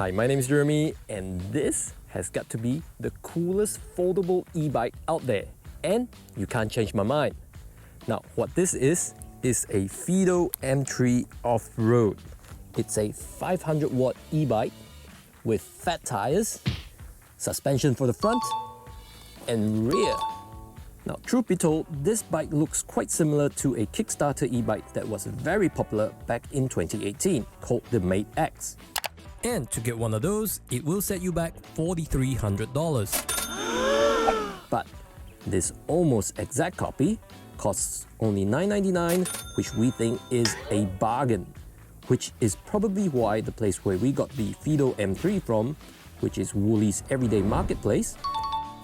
Hi, my name is Jeremy, and this has got to be the coolest foldable e-bike out there. And you can't change my mind. Now, what this is a Fiido M3 Off Road. It's a 500 watt e-bike with fat tires, suspension for the front and rear. Now, truth be told, this bike looks quite similar to a Kickstarter e-bike that was very popular back in 2018 called the Mate X. And to get one of those, it will set you back $4,300. But this almost exact copy costs only $9.99, which we think is a bargain. Which is probably why the place where we got the Fiido M3 from, which is Woolies Everyday Marketplace,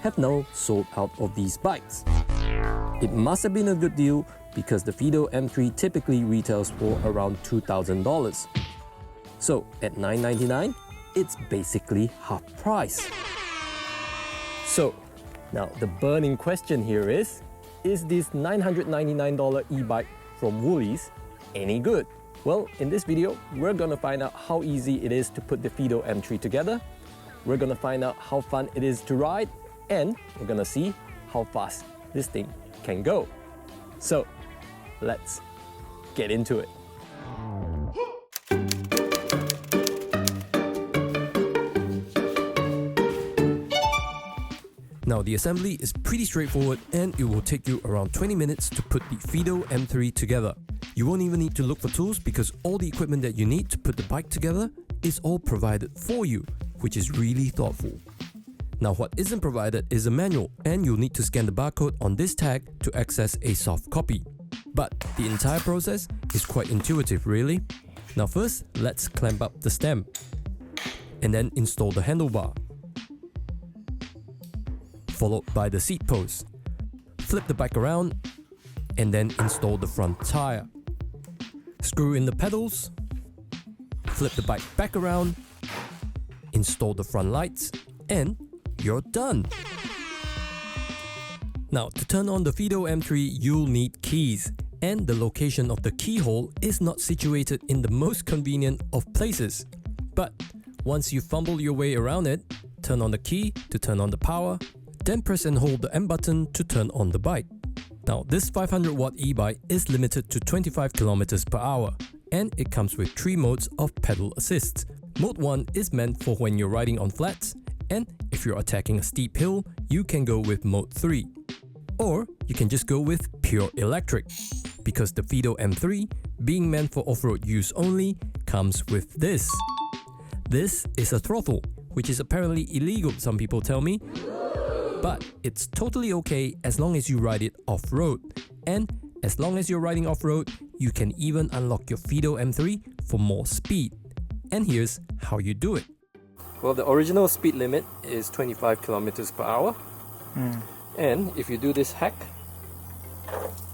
have now sold out of these bikes. It must have been a good deal because the Fiido M3 typically retails for around $2,000. So at $9.99, it's basically half price. So now the burning question here is this $999 e-bike from Woolies any good? Well, in this video, we're gonna find out how easy it is to put the Fiido M3 together. We're gonna find out how fun it is to ride, and we're gonna see how fast this thing can go. So let's get into it. Now the assembly is pretty straightforward and it will take you around 20 minutes to put the Fiido M3 together. You won't even need to look for tools because all the equipment that you need to put the bike together is all provided for you, which is really thoughtful. Now what isn't provided is a manual, and you'll need to scan the barcode on this tag to access a soft copy. But the entire process is quite intuitive really. Now first, let's clamp up the stem and then install the handlebar, followed by the seat post. Flip the bike around and then install the front tire. Screw in the pedals, flip the bike back around, install the front lights, and you're done. Now to turn on the Fiido M3, you'll need keys, and the location of the keyhole is not situated in the most convenient of places. But once you fumble your way around it, turn on the key to turn on the power, then press and hold the M button to turn on the bike. Now this 500 watt e-bike is limited to 25 km per hour, and it comes with 3 modes of pedal assist. Mode 1 is meant for when you're riding on flats, and if you're attacking a steep hill, you can go with mode 3. Or you can just go with pure electric, because the Fiido M3, being meant for off-road use only, comes with this. This is a throttle, which is apparently illegal, some people tell me. But it's totally okay as long as you ride it off-road. And as long as you're riding off-road, you can even unlock your Fiido M3 for more speed. And here's how you do it. Well, the original speed limit is 25 km per hour. And if you do this hack,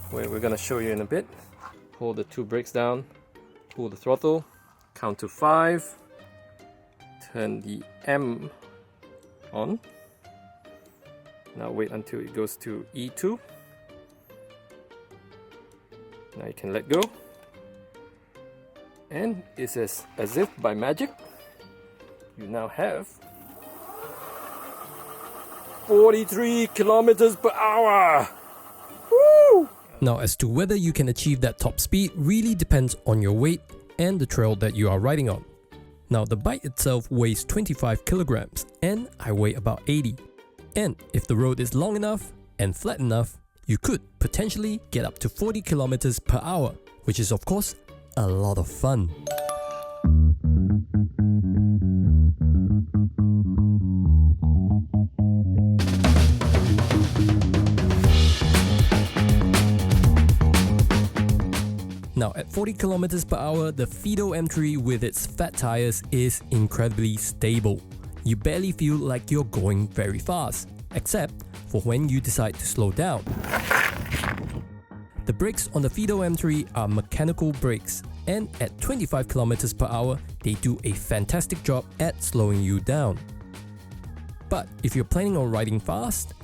where we're gonna show you in a bit, hold the 2 brakes down, pull the throttle, count to 5, turn the M on. Now wait until it goes to E2. Now you can let go. And it says, as if by magic, you now have 43 km per hour! Woo! Now as to whether you can achieve that top speed really depends on your weight and the trail that you are riding on. Now the bike itself weighs 25 kilograms and I weigh about 80. And if the road is long enough and flat enough, you could potentially get up to 40 km per hour, which is of course a lot of fun. Now at 40 km per hour, the Fiido M3 with its fat tires is incredibly stable. You barely feel like you're going very fast, except for when you decide to slow down. The brakes on the Fiido M3 are mechanical brakes, and at 25 km per hour, they do a fantastic job at slowing you down. But if you're planning on riding fast,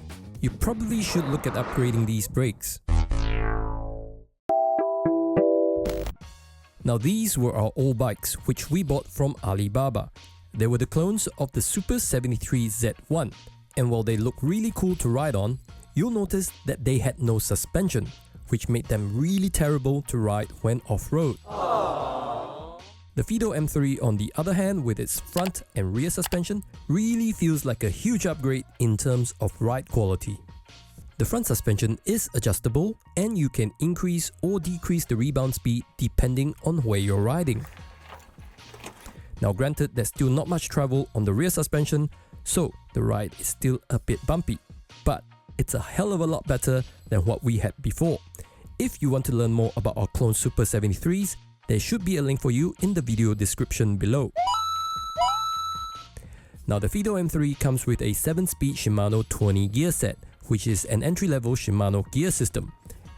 you probably should look at upgrading these brakes. Now these were our old bikes which we bought from Alibaba. they were the clones of the Super 73 Z1, and while they look really cool to ride on, you'll notice that they had no suspension, which made them really terrible to ride when off-road. The Fiido M3 on the other hand, with its front and rear suspension, really feels like a huge upgrade in terms of ride quality. The front suspension is adjustable and you can increase or decrease the rebound speed depending on where you're riding. Now granted, there's still not much travel on the rear suspension, so the ride is still a bit bumpy, but it's a hell of a lot better than what we had before. If you want to learn more about our clone Super 73s, there should be a link for you in the video description below. Now the Fiido M3 comes with a 7-speed Shimano 20 gear set, which is an entry-level Shimano gear system,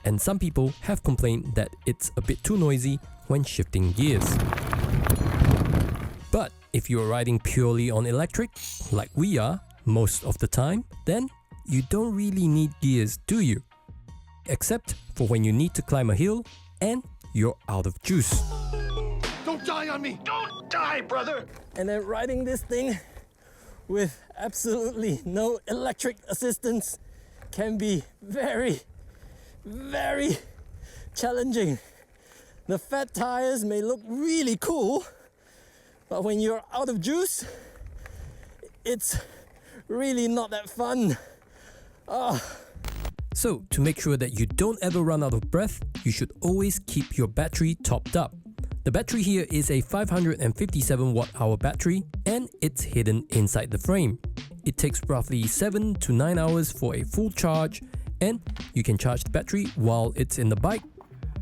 and some people have complained that it's a bit too noisy when shifting gears. But if you're riding purely on electric, like we are most of the time, then you don't really need gears, do you? Except for when you need to climb a hill and you're out of juice. Don't die on me! Don't die, brother! And then riding this thing with absolutely no electric assistance can be very, very challenging. The fat tires may look really cool, but when you're out of juice, it's really not that fun. So, to make sure that you don't ever run out of breath, you should always keep your battery topped up. The battery here is a 557 watt-hour battery and it's hidden inside the frame. It takes roughly 7 to 9 hours for a full charge, and you can charge the battery while it's in the bike,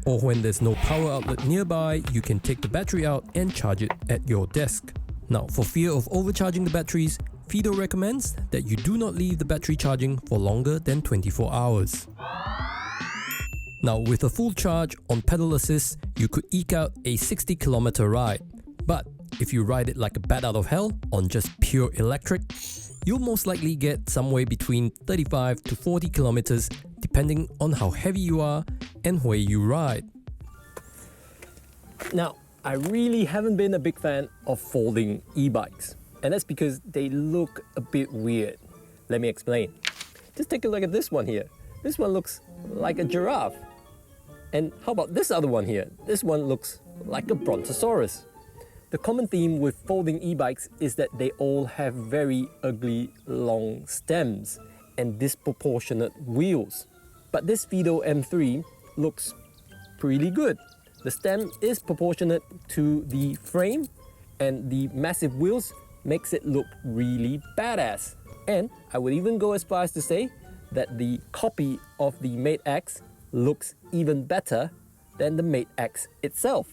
or when there's no power outlet nearby, you can take the battery out and charge it at your desk. Now, for fear of overcharging the batteries, Fiido recommends that you do not leave the battery charging for longer than 24 hours. Now, with a full charge on pedal assist, you could eke out a 60-kilometer ride. But if you ride it like a bat out of hell on just pure electric, you'll most likely get somewhere between 35 to 40 kilometers depending on how heavy you are and where you ride. Now, I really haven't been a big fan of folding e-bikes, and that's because they look a bit weird. Let me explain. Just take a look at this one here. This one looks like a giraffe. And how about this other one here? This one looks like a brontosaurus. The common theme with folding e-bikes is that they all have very ugly long stems and disproportionate wheels. But this Fiido M3 looks pretty good. The stem is proportionate to the frame, and the massive wheels makes it look really badass. And I would even go as far as to say that the copy of the Mate X looks even better than the Mate X itself.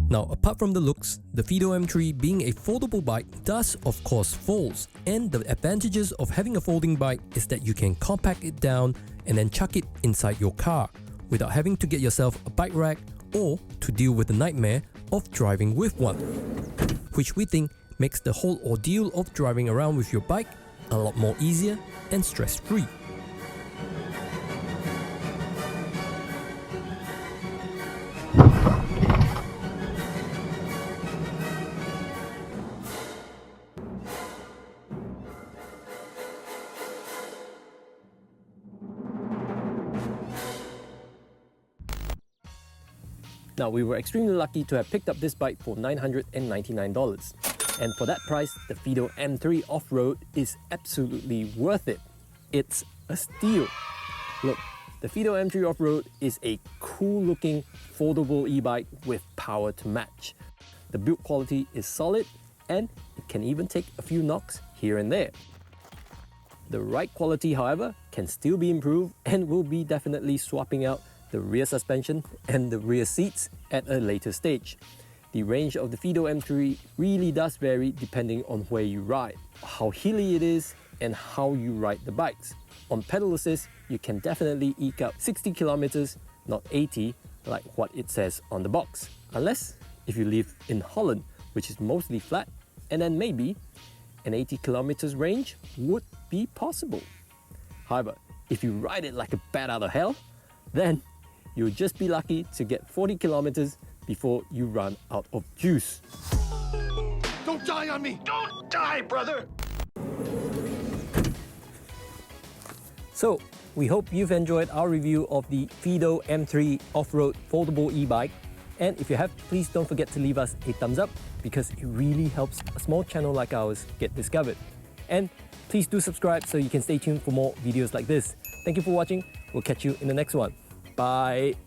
Now, apart from the looks, the Fiido M3 being a foldable bike does of course folds, and the advantages of having a folding bike is that you can compact it down and then chuck it inside your car without having to get yourself a bike rack or to deal with the nightmare of driving with one, which we think makes the whole ordeal of driving around with your bike a lot more easier and stress-free. Now, we were extremely lucky to have picked up this bike for $999. And for that price, the Fiido M3 Off Road is absolutely worth it. It's a steal. Look, the Fiido M3 Off Road is a cool looking foldable e-bike with power to match. The build quality is solid and it can even take a few knocks here and there. The ride quality, however, can still be improved, and we'll be definitely swapping out the rear suspension and the rear seats at a later stage. The range of the Fiido M3 really does vary depending on where you ride, how hilly it is, and how you ride the bikes. On pedal assist, you can definitely eke out 60 kilometers, not 80 like what it says on the box. Unless if you live in Holland, which is mostly flat, and then maybe an 80 kilometers range would be possible. However, if you ride it like a bat out of hell, then You'll just be lucky to get 40 kilometers before you run out of juice. Don't die on me! Don't die, brother! So, we hope you've enjoyed our review of the Fiido M3 Off Road Foldable e-bike. And if you have, please don't forget to leave us a thumbs up because it really helps a small channel like ours get discovered. And please do subscribe so you can stay tuned for more videos like this. Thank you for watching. We'll catch you in the next one. Bye!